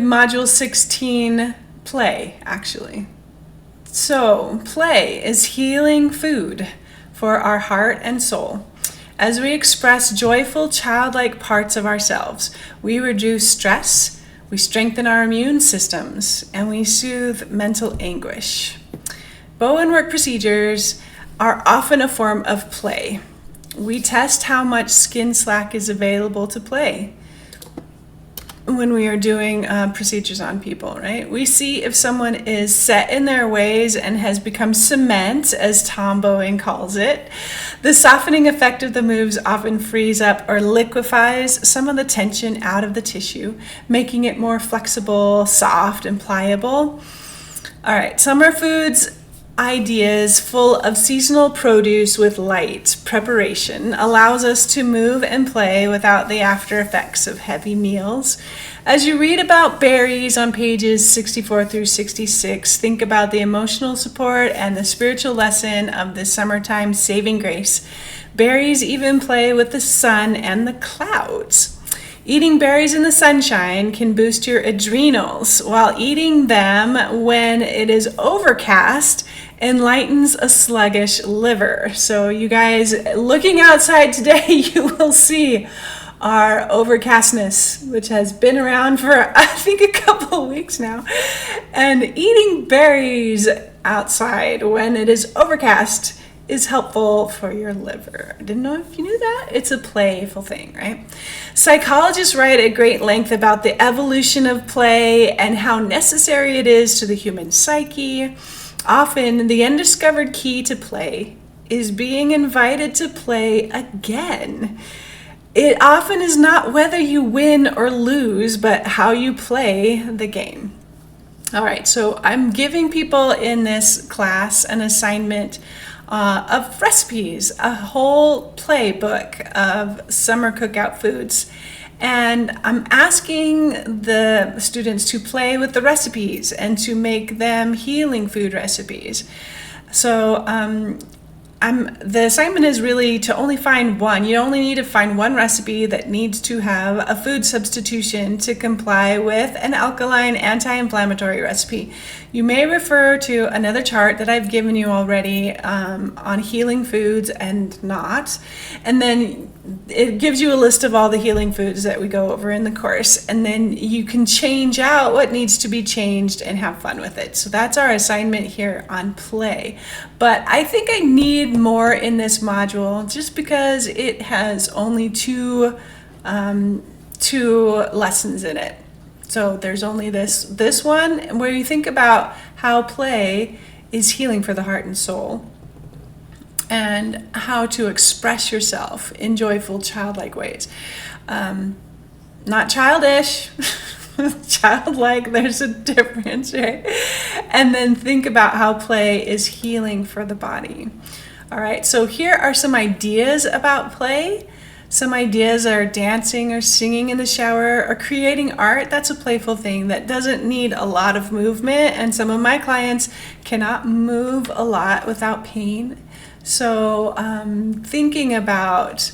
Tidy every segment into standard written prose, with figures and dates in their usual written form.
Module 16, play, actually. So, play is healing food for our heart and soul. As we express joyful, childlike parts of ourselves, we reduce stress, we strengthen our immune systems, and we soothe mental anguish. Bowen work procedures are often a form of play. We test how much skin slack is available to play when we are doing procedures on people, right? We see if someone is set in their ways and has become cement, as Tom Bowen calls it. The softening effect of the moves often frees up or liquefies some of the tension out of the tissue, making it more flexible, soft, and pliable. All right, summer foods ideas full of seasonal produce with light preparation allows us to move and play without the after effects of heavy meals. As you read about berries on pages 64 through 66, think about the emotional support and the spiritual lesson of the summertime saving grace. Berries even play with the sun and the clouds. Eating berries in the sunshine can boost your adrenals, while eating them when it is overcast enlightens a sluggish liver. So you guys looking outside today, you will see our overcastness, which has been around for I think a couple of weeks now. And eating berries outside when it is overcast is helpful for your liver. I didn't know if you knew that. It's a playful thing, right? Psychologists write at great length about the evolution of play and how necessary it is to the human psyche. Often, the undiscovered key to play is being invited to play again. It often is not whether you win or lose, but how you play the game. All right, so I'm giving people in this class an assignment of recipes, a whole playbook of summer cookout foods. And I'm asking the students to play with the recipes and to make them healing food recipes. So the assignment is really to only find one. You only need to find one recipe that needs to have a food substitution to comply with an alkaline anti-inflammatory recipe. You may refer to another chart that I've given you already on healing foods and not. And then it gives you a list of all the healing foods that we go over in the course. And then you can change out what needs to be changed and have fun with it. So that's our assignment here on play. But I think I need more in this module just because it has only two lessons in it. So there's only this one where you think about how play is healing for the heart and soul and how to express yourself in joyful, childlike ways. Not childish, childlike, there's a difference, right? And then think about how play is healing for the body. All right, so here are some ideas about play. Some ideas are dancing or singing in the shower or creating art. That's a playful thing that doesn't need a lot of movement. And some of my clients cannot move a lot without pain. So thinking about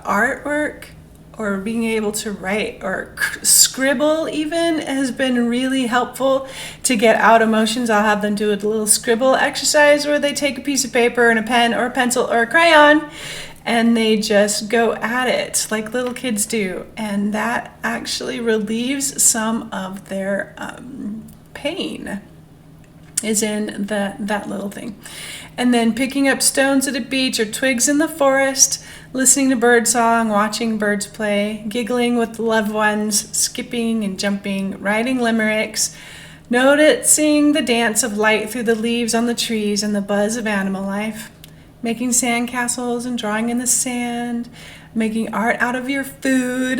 artwork or being able to write or scribble even has been really helpful to get out emotions. I'll have them do a little scribble exercise where they take a piece of paper and a pen or a pencil or a crayon and they just go at it like little kids do. And that actually relieves some of their pain is in that little thing. And then picking up stones at a beach or twigs in the forest, listening to birdsong, watching birds play, giggling with loved ones, skipping and jumping, writing limericks, noticing the dance of light through the leaves on the trees and the buzz of animal life, making sandcastles and drawing in the sand, making art out of your food,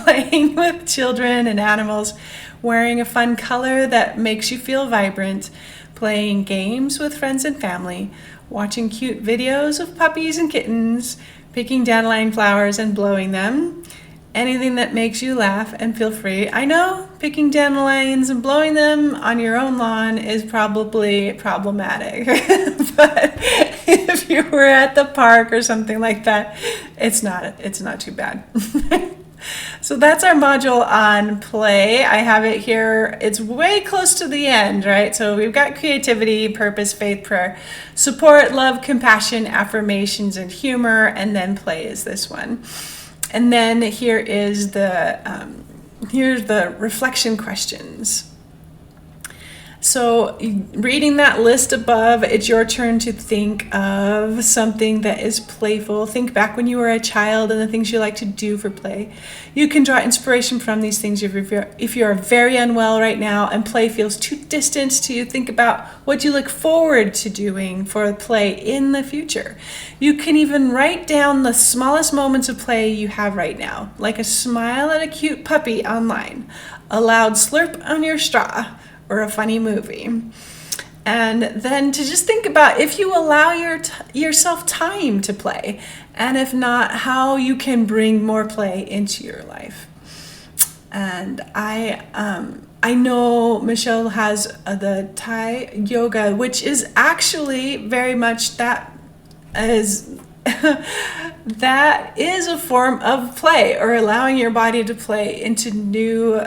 playing with children and animals, wearing a fun color that makes you feel vibrant, playing games with friends and family, watching cute videos of puppies and kittens, picking dandelion flowers and blowing them, anything that makes you laugh and feel free. I know picking dandelions and blowing them on your own lawn is probably problematic, but if you were at the park or something like that, it's not too bad. So that's our module on play. I have it here. It's way close to the end, right? So we've got creativity, purpose, faith, prayer, support, love, compassion, affirmations, and humor. And then play is this one. And then here's the reflection questions. So reading that list above, it's your turn to think of something that is playful. Think back when you were a child and the things you like to do for play. You can draw inspiration from these things if you're very unwell right now and play feels too distant to you. Think about what you look forward to doing for play in the future. You can even write down the smallest moments of play you have right now, like a smile at a cute puppy online, a loud slurp on your straw, or a funny movie. And then to just think about if you allow yourself time to play, and if not, how you can bring more play into your life. And I know Michelle has the Thai yoga, which is actually very much that is that is a form of play, or allowing your body to play into new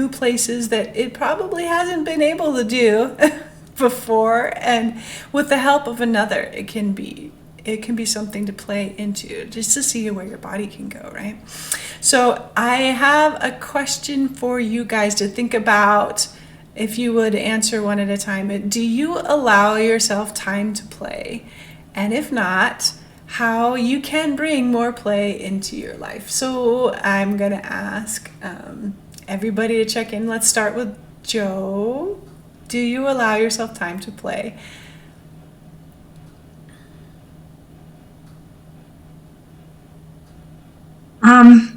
places that it probably hasn't been able to do before. And with the help of another, it can be something to play into, just to see where your body can go, right? So I have a question for you guys to think about. If you would answer one at a time, do you allow yourself time to play? And if not, how you can bring more play into your life. So I'm going to ask everybody to check in. Let's start with Joe. Do you allow yourself time to play?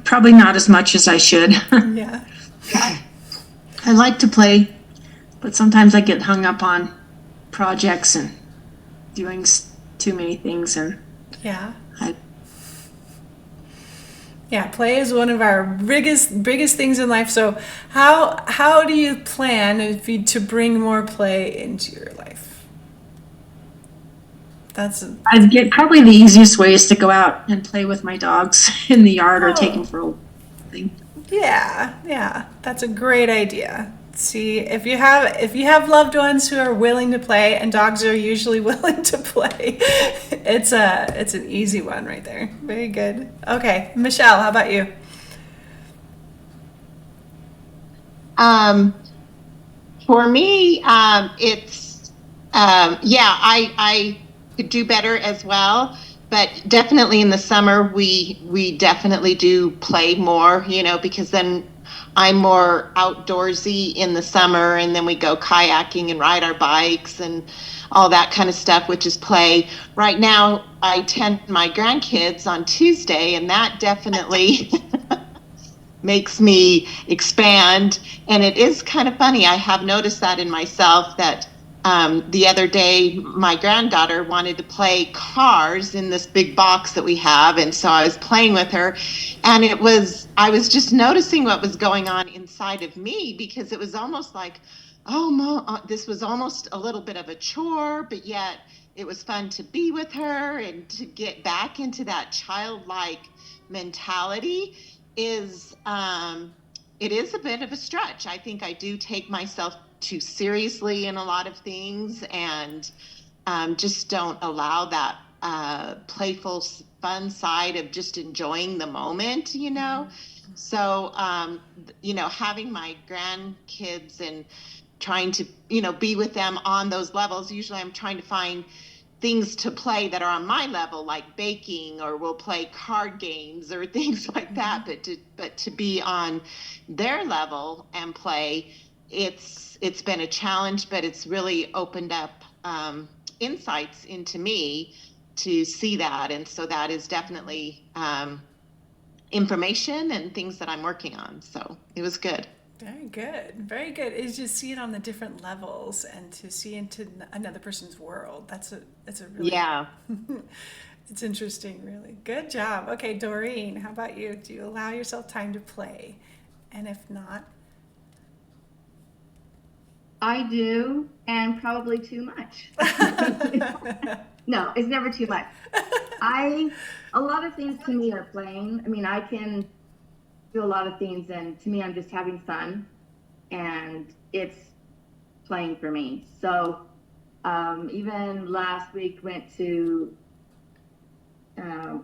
Probably not as much as I should. Yeah. I like to play, but sometimes I get hung up on projects and doing too many things, and Yeah. I, Yeah, play is one of our biggest things in life. So how do you plan to bring more play into your life? I get probably the easiest way is to go out and play with my dogs in the yard or take them for a thing. Yeah, that's a great idea. See, if you have loved ones who are willing to play, and dogs are usually willing to play, it's an easy one right there. Very good. Okay, Michelle, how about you? For me, it's I could do better as well, but definitely in the summer we definitely do play more, because then I'm more outdoorsy in the summer, and then we go kayaking and ride our bikes and all that kind of stuff, which is play. Right now, I tend my grandkids on Tuesday, and that definitely makes me expand. And it is kind of funny. I have noticed that in myself, that the other day, my granddaughter wanted to play cars in this big box that we have. And so I was playing with her, and I was just noticing what was going on inside of me, because it was almost like, oh, this was almost a little bit of a chore, but yet it was fun to be with her and to get back into that childlike mentality. Is It is a bit of a stretch. I think I do take myself too seriously in a lot of things, and just don't allow that playful, fun side of just enjoying the moment. So having my grandkids and trying to be with them on those levels, usually I'm trying to find things to play that are on my level, like baking, or we'll play card games or things like that. But to be on their level and play, it's been a challenge, but it's really opened up insights into me to see that. And so that is definitely information and things that I'm working on. So it was good. Very good. Very good. Is just see it on the different levels and to see into another person's world. That's a really, Yeah. it's interesting, really. Good job. Okay, Doreen, how about you? Do you allow yourself time to play? And if not, I do, and probably too much. No, it's never too much. A lot of things to me are playing. I mean, I can do a lot of things, and to me, I'm just having fun, and it's playing for me. So even last week went to our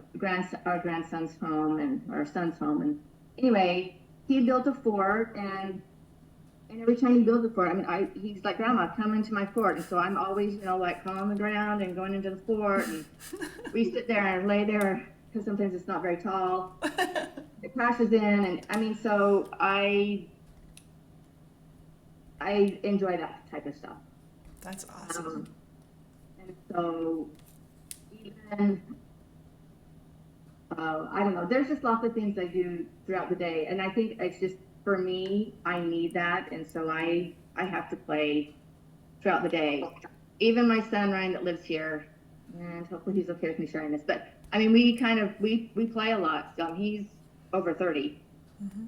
grandson's home and our son's home, and anyway, he built a fort, and every time he builds a fort, I mean, he's like, Grandma, come into my fort. And so I'm always, like crawling on the ground and going into the fort. And we sit there and lay there because sometimes it's not very tall. It crashes in. And I mean, so I enjoy that type of stuff. That's awesome. And so even, I don't know, there's just lots of things I do throughout the day. And I think it's just, for me, I need that, and so I have to play throughout the day. Even my son Ryan that lives here, and hopefully he's okay with me sharing this, but I mean, we play a lot. So he's over 30,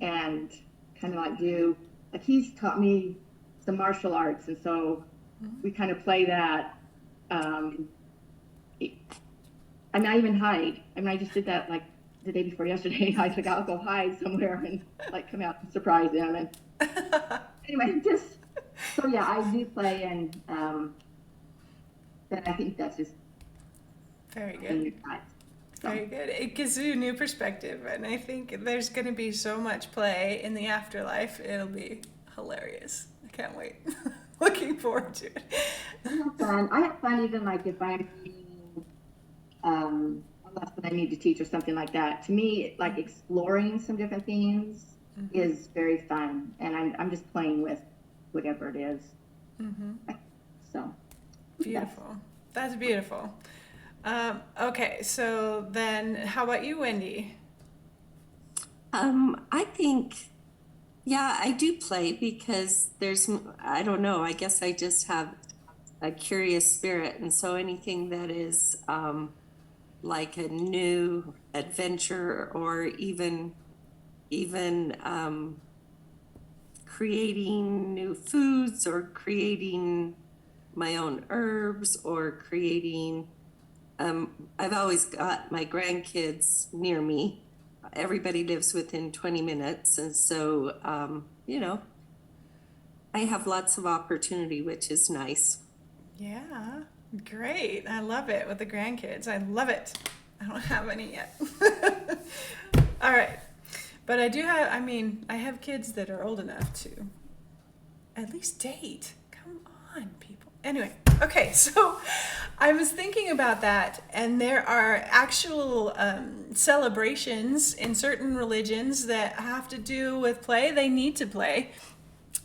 and kind of like he's taught me some martial arts, and so we kind of play that. I mean, I even hide. I mean, I just did that like the day before yesterday. I was like, I'll go hide somewhere and like come out and surprise him. And anyway, so yeah, I do play, and but I think that's just very good. Very good. It gives you a new perspective, and I think there's going to be so much play in the afterlife. It'll be hilarious. I can't wait. Looking forward to it. I have fun even like if I'm reading a lesson I need to teach or something like that. To me, like exploring some different themes is very fun, and I'm just playing with whatever it is. So beautiful. That's beautiful. Okay, so then how about you, Wendy? I think, yeah, I do play because I don't know, I guess I just have a curious spirit. And so anything that is like a new adventure, or even creating new foods, or creating my own herbs, or creating, I've always got my grandkids near me. Everybody lives within 20 minutes. And so, I have lots of opportunity, which is nice. Yeah, great. I love it with the grandkids. I love it. I don't have any yet. All right. But I have kids that are old enough to at least date. Come on, people. Anyway, okay, so I was thinking about that, and there are actual celebrations in certain religions that have to do with play. They need to play.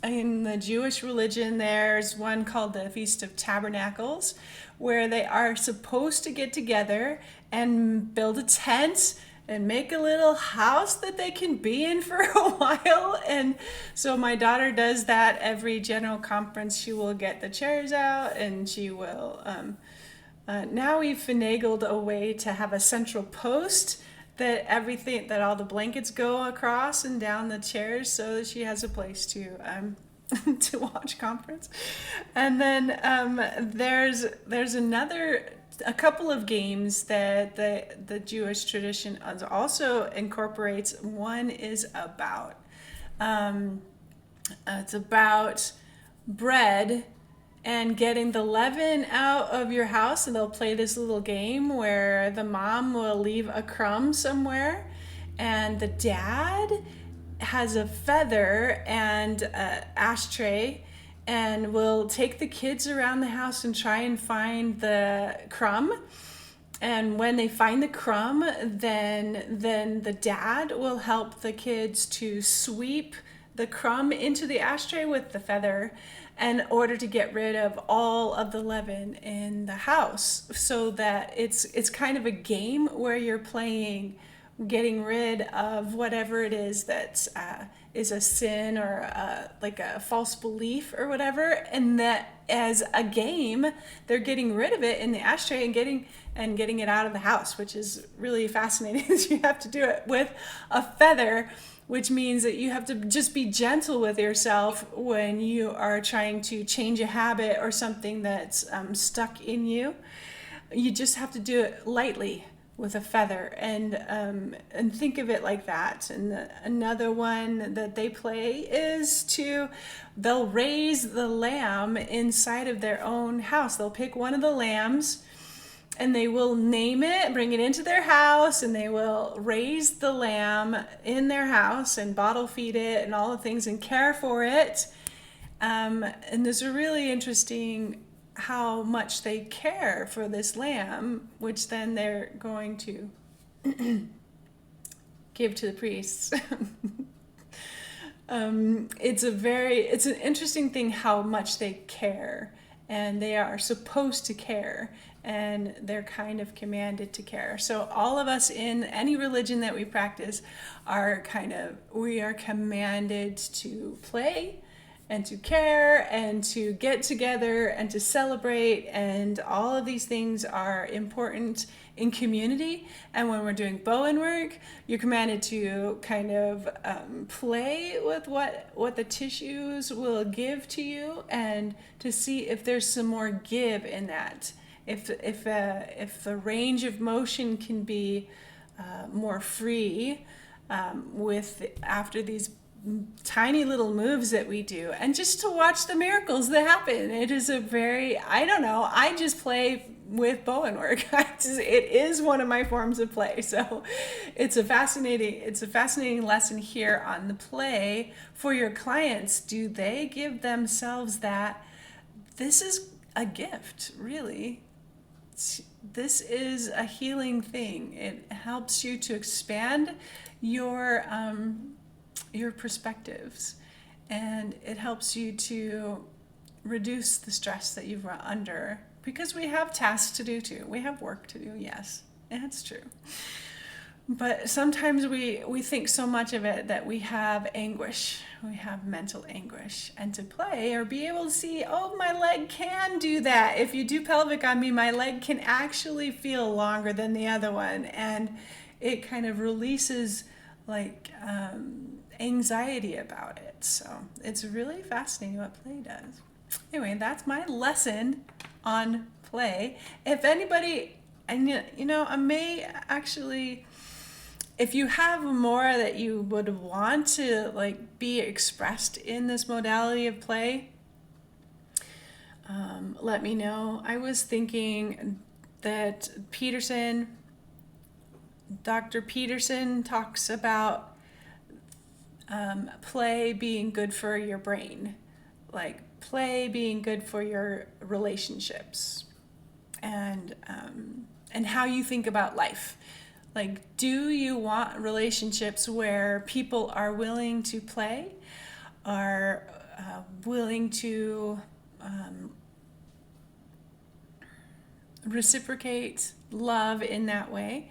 In the Jewish religion, there's one called the Feast of Tabernacles, where they are supposed to get together and build a tent and make a little house that they can be in for a while. And so my daughter does that every general conference. She will get the chairs out, and she will, now we've finagled a way to have a central post that all the blankets go across and down the chairs, so that she has a place to to watch conference. And then there's a couple of games that the Jewish tradition also incorporates. One is about it's about bread and getting the leaven out of your house, and they'll play this little game where the mom will leave a crumb somewhere, and the dad has a feather and an ashtray, and will take the kids around the house and try and find the crumb. And when they find the crumb, then the dad will help the kids to sweep the crumb into the ashtray with the feather in order to get rid of all of the leaven in the house, so that it's kind of a game where you're playing getting rid of whatever it is that is a sin, or like a false belief or whatever, and that as a game they're getting rid of it in the ashtray and getting it out of the house, which is really fascinating. You have to do it with a feather, which means that you have to just be gentle with yourself when you are trying to change a habit or something that's stuck in you. You just have to do it lightly, with a feather, and think of it like that. And another one that they play is they'll raise the lamb inside of their own house. They'll pick one of the lambs and they will name it, bring it into their house, and they will raise the lamb in their house and bottle feed it and all the things and care for it. And there's a really interesting how much they care for this lamb, which then they're going to give to the priests. It's an interesting thing how much they care, and they are supposed to care, and they're kind of commanded to care. So all of us in any religion that we practice we are commanded to play and to care and to get together and to celebrate, and all of these things are important in community. And when we're doing Bowen work, you're commanded to kind of play with what the tissues will give to you, and to see if there's some more give in that. If the range of motion can be more free after these tiny little moves that we do, and just to watch the miracles that happen. It is I just play with Bowen work. It is one of my forms of play. So it's a fascinating lesson here on the play for your clients. Do they give themselves that? This is a gift, really. This is a healing thing. It helps you to expand your perspectives, and it helps you to reduce the stress that you've run under, because we have tasks to do too. We have work to do, yes, that's true. But sometimes we think so much of it that we have anguish, we have mental anguish. And to play or be able to see, oh, my leg can do that. If you do pelvic on me, my leg can actually feel longer than the other one. And it kind of releases anxiety about it. So it's really fascinating what play does. Anyway, that's my lesson on play. If anybody, and I may actually, if you have more that you would want to be expressed in this modality of play, let me know. I was thinking that Dr. Peterson talks about play being good for your brain, play being good for your relationships, and how you think about life. Do you want relationships where people are willing to play, are willing to reciprocate love in that way?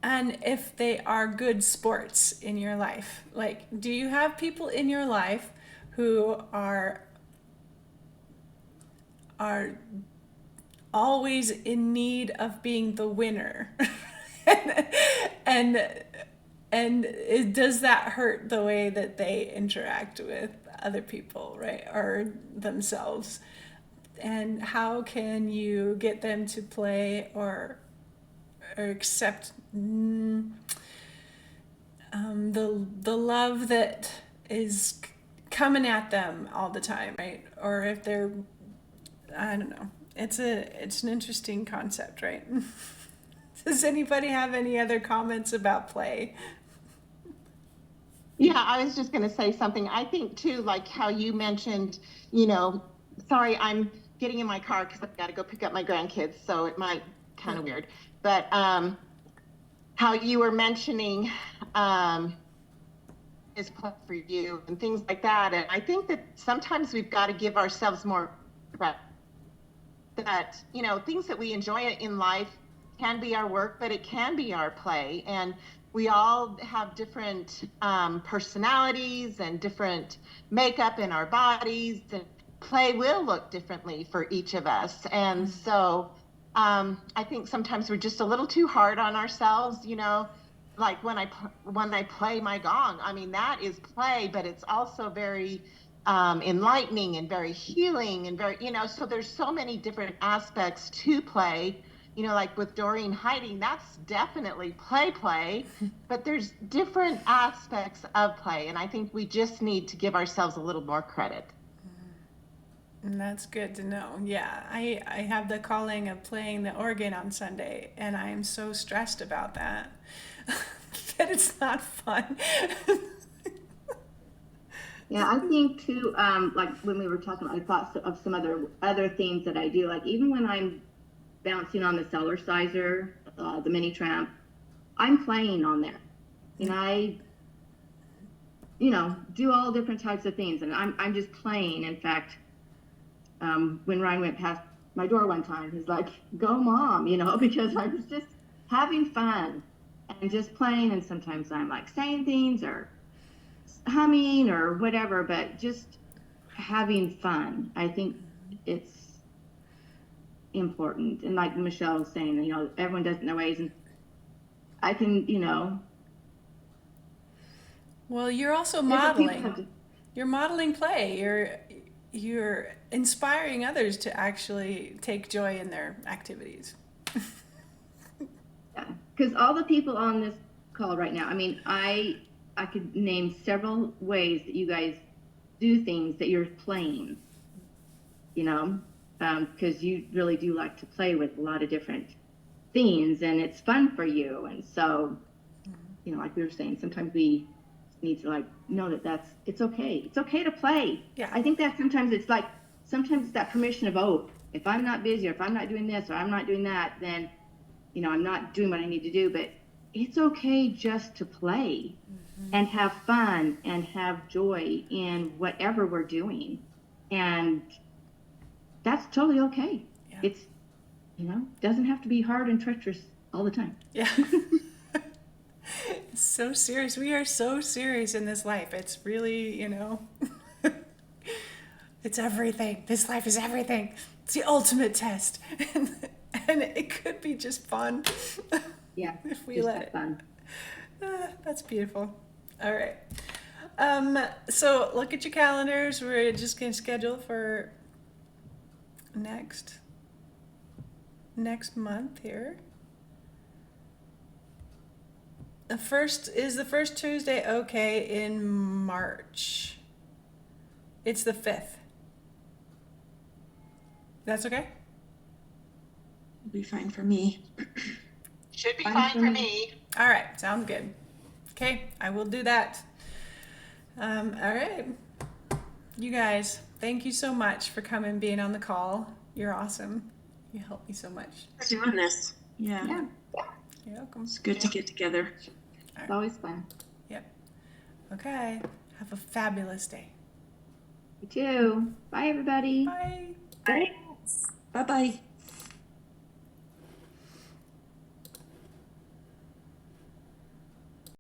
And if they are good sports in your life, do you have people in your life who are always in need of being the winner? and does that hurt the way that they interact with other people, right, or themselves? And how can you get them to play or accept the love that is coming at them all the time, right? Or if they're, I don't know. It's an interesting concept, right? Does anybody have any other comments about play? Yeah, I was just going to say something. I think too, like how you mentioned, sorry, I'm getting in my car because I've got to go pick up my grandkids, so it might kind of weird. But how you were mentioning is play for you and things like that. And I think that sometimes we've got to give ourselves more credit. That, things that we enjoy in life can be our work, but it can be our play. And we all have different personalities and different makeup in our bodies, and play will look differently for each of us. And so I think sometimes we're just a little too hard on ourselves, like when I play my gong. I mean, that is play, but it's also very enlightening and very healing and very, so there's so many different aspects to play. you know, like with Doreen hiding, that's definitely play, but there's different aspects of play. And I think we just need to give ourselves a little more credit. And that's good to know. Yeah, I have the calling of playing the organ on Sunday, and I am so stressed about that that it's not fun. Yeah, I think too, like when we were talking, I thought of some other themes that I do. Like even when I'm bouncing on the cellar sizer, the mini tramp, I'm playing on there. And I, do all different types of things. And I'm just playing. In fact, when Ryan went past my door one time, he's like, "Go, mom," because I was just having fun and just playing. And sometimes I'm like saying things or humming or whatever, but just having fun. I think it's important. And like Michelle was saying, everyone does it in their ways. And I can, Well, you're also different people have modeling. You're modeling play. You're inspiring others to actually take joy in their activities. Yeah, because all the people on this call right now, I mean, I could name several ways that you guys do things that you're playing, because you really do like to play with a lot of different things, and it's fun for you. And so, like we were saying, sometimes we need to like know that it's okay. It's okay to play. Yeah. I think that sometimes it's that permission of, oh, if I'm not busy or if I'm not doing this or I'm not doing that, then I'm not doing what I need to do. But it's okay just to play and have fun and have joy in whatever we're doing, and that's totally okay. Yeah. It's doesn't have to be hard and treacherous all the time. Yeah. So serious. We are so serious in this life. It's really, it's everything. This life is everything. It's the ultimate test. And it could be just fun. Yeah, if we just let have it. fun. That's beautiful. All right. So look at your calendars. We're just going to schedule for next month here. The first Tuesday okay in March? It's the 5th. That's okay? It'll be fine for me. Should be Fine fine for for me. me. All right, sounds good. Okay, I will do that. All right. You guys, thank you so much for coming, being on the call. You're awesome. You helped me so much. For doing this. Yeah. Yeah, You're welcome. It's good to get together. it's always fun. Yep. Okay. Have a fabulous day. You too. Bye, everybody. Bye. Bye-bye.